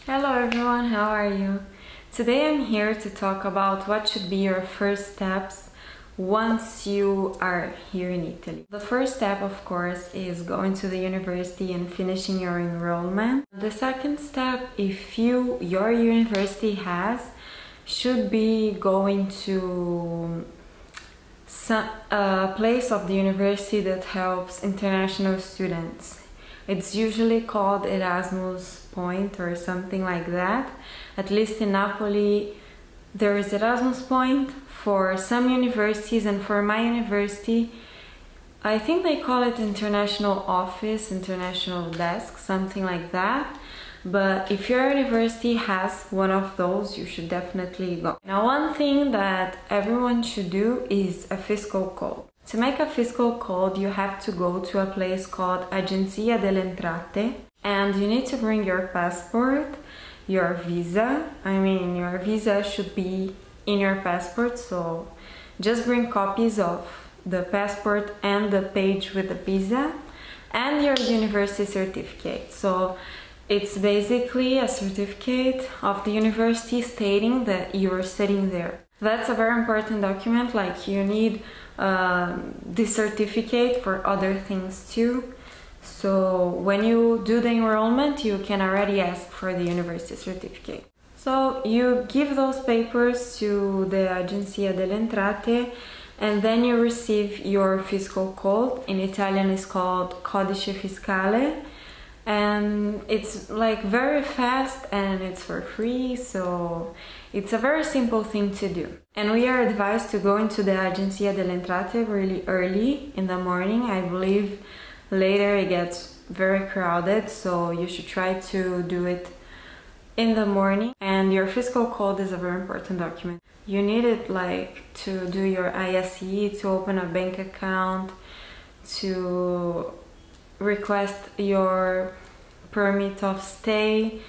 Hello everyone, how are you? Today I'm here to talk about what should be your first steps once you are here in Italy. The first step, of course, is going to the university and finishing your enrollment. The second step, if your university has, should be going to a place of the university that helps international students. It's usually called Erasmus Point or something like that. At least in Napoli there is Erasmus Point for some universities, and for my university I think they call it International Office, International Desk, something like that. But if your university has one of those, you should definitely go. Now, one thing that everyone should do is a fiscal code. To make a fiscal code, you have to go to a place called Agenzia delle Entrate, and you need to bring your passport, your visa. Your visa should be in your passport, so just bring copies of the passport and the page with the visa, and your university certificate. So it's basically a certificate of the university stating that you are studying there. That's a very important document. Like, you need this certificate for other things too. So when you do the enrollment, you can already ask for the university certificate. So you give those papers to the Agenzia delle Entrate, and then you receive your fiscal code. In Italian it's called Codice Fiscale, and it's like very fast and it's for free, so it's a very simple thing to do. And we are advised to go into the Agenzia delle Entrate really early in the morning. I believe later it gets very crowded, so you should try to do it in the morning. And your fiscal code is a very important document. You need it like to do your ISE, to open a bank account, to request your permit of stay.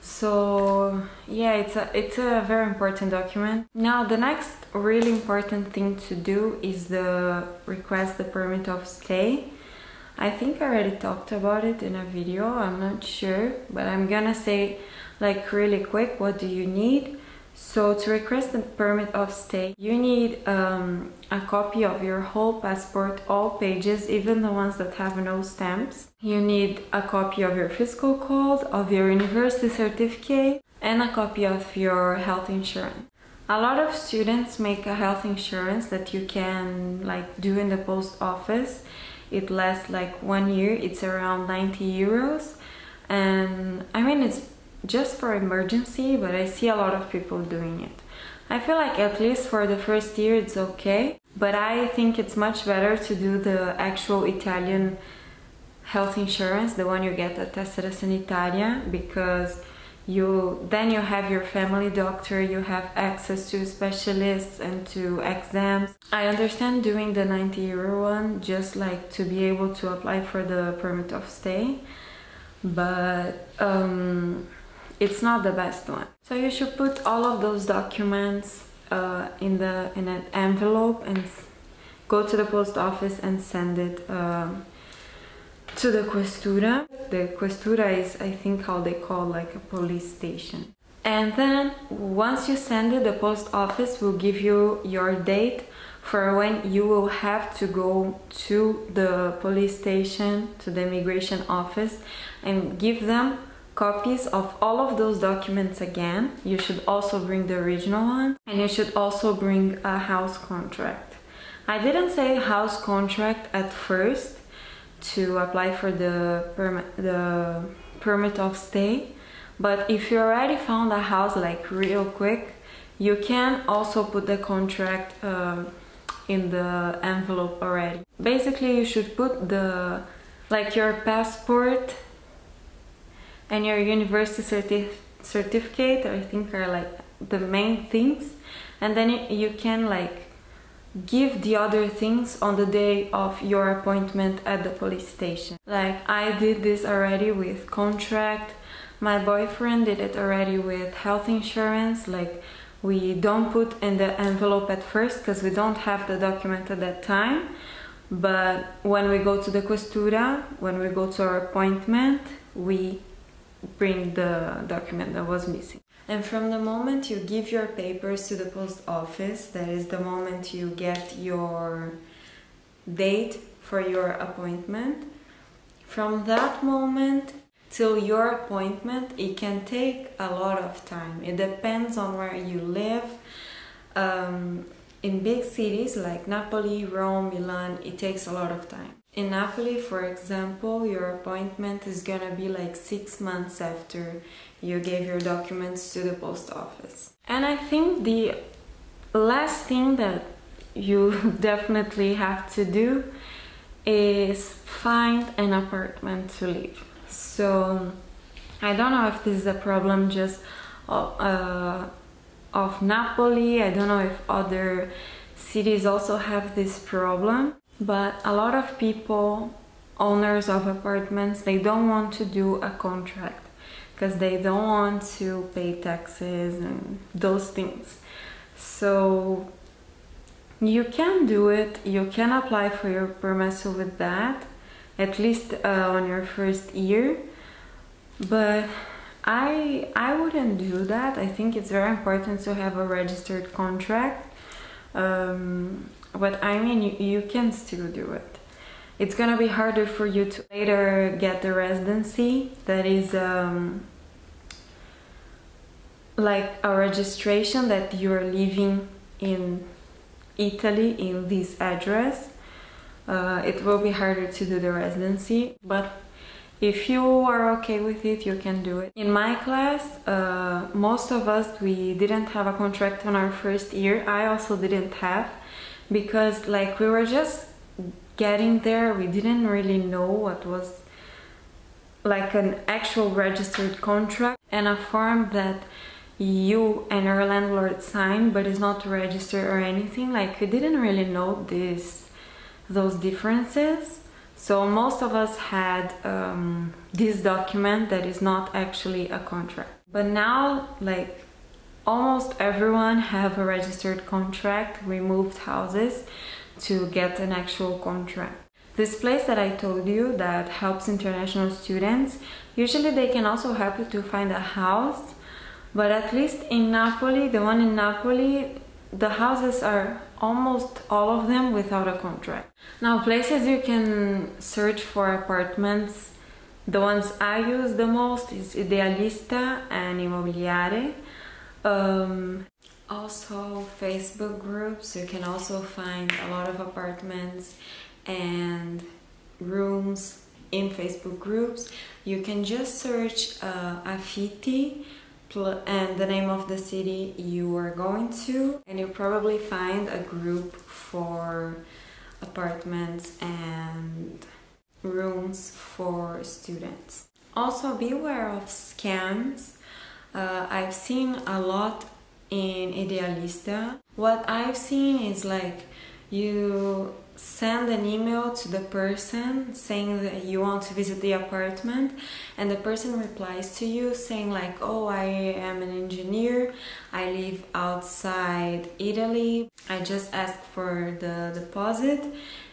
So yeah, it's a very important document. Now, the next really important thing to do is the request the permit of stay. I think I already talked about it in a video, I'm not sure, but I'm gonna say like really quick, what do you need? So to request the permit of stay, you need a copy of your whole passport, all pages, even the ones that have no stamps. You need a copy of your fiscal code, of your university certificate, and a copy of your health insurance. A lot of students make a health insurance that you can like do in the post office. It lasts like 1 year, it's around 90 euros. And it's just for emergency, but I see a lot of people doing it. I feel like at least for the first year it's okay, but I think it's much better to do the actual Italian health insurance, the one you get at Tessera Sanitaria, because then you have your family doctor, you have access to specialists and to exams. I understand doing the 90 euro one just like to be able to apply for the permit of stay, but it's not the best one. So you should put all of those documents in an envelope and go to the post office and send it to the questura. The questura is, I think, how they call like a police station. And then once you send it, the post office will give you your date for when you will have to go to the police station, to the immigration office, and give them copies of all of those documents again. You should also bring the original one, and you should also bring a house contract. I didn't say house contract at first to apply for the permit of stay, but if you already found a house like real quick, you can also put the contract in the envelope already. Basically, you should put your passport and your university certificate, I think, are like the main things, and then you can like give the other things on the day of your appointment at the police station. Like, I did this already with contract, my boyfriend did it already with health insurance. Like, we don't put in the envelope at first because we don't have the document at that time, but when we go to the questura, when we go to our appointment, we bring the document that was missing. And from the moment you give your papers to the post office, that is the moment you get your date for your appointment, from that moment till your appointment, it can take a lot of time. It depends on where you live. In big cities like Napoli, Rome, Milan, it takes a lot of time. In Napoli, for example, your appointment is gonna be like 6 months after you gave your documents to the post office. And I think the last thing that you definitely have to do is find an apartment to live. So I don't know if this is a problem just of Napoli. I don't know if other cities also have this problem, but a lot of people, owners of apartments, they don't want to do a contract because they don't want to pay taxes and those things. So you can do it, you can apply for your permesso with that, at least on your first year, but I wouldn't do that. I think it's very important to have a registered contract, but I mean you can still do it. It's gonna be harder for you to later get the residency, that is like a registration that you're living in Italy in this address. It will be harder to do the residency, but if you are okay with it, you can do it. In my class, most of us, we didn't have a contract on our first year. I also didn't have, because like we were just getting there. We didn't really know what was like an actual registered contract and a form that you and your landlord sign, but it's not registered or anything. Like we didn't really know those differences. So most of us had this document that is not actually a contract. But now, like almost everyone have a registered contract. We moved houses to get an actual contract. This place that I told you that helps international students, usually they can also help you to find a house, but at least in Napoli, the one in Napoli, the houses are almost all of them without a contract. Now, places you can search for apartments, the ones I use the most is Idealista and Immobiliare. Also Facebook groups, you can also find a lot of apartments and rooms in Facebook groups. You can just search Affitti and the name of the city you are going to, and you'll probably find a group for apartments and rooms for students. Also beware of scams. I've seen a lot in Idealista. What I've seen is like you send an email to the person saying that you want to visit the apartment, and the person replies to you saying like, oh, I am an engineer, I live outside Italy, I just ask for the deposit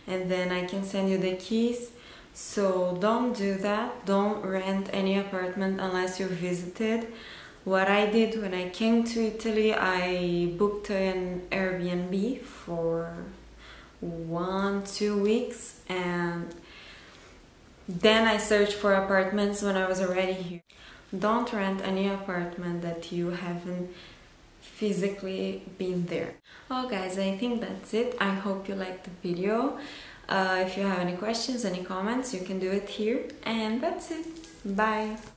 and then I can send you the keys. So don't do that. Don't rent any apartment unless you visited. What I did when I came to Italy, I booked an Airbnb for 1-2 weeks, and then I searched for apartments when I was already here. Don't rent any apartment that you haven't physically been there. Well guys, I think that's it. I hope you liked the video. If you have any questions, any comments, you can do it here, and that's it. Bye!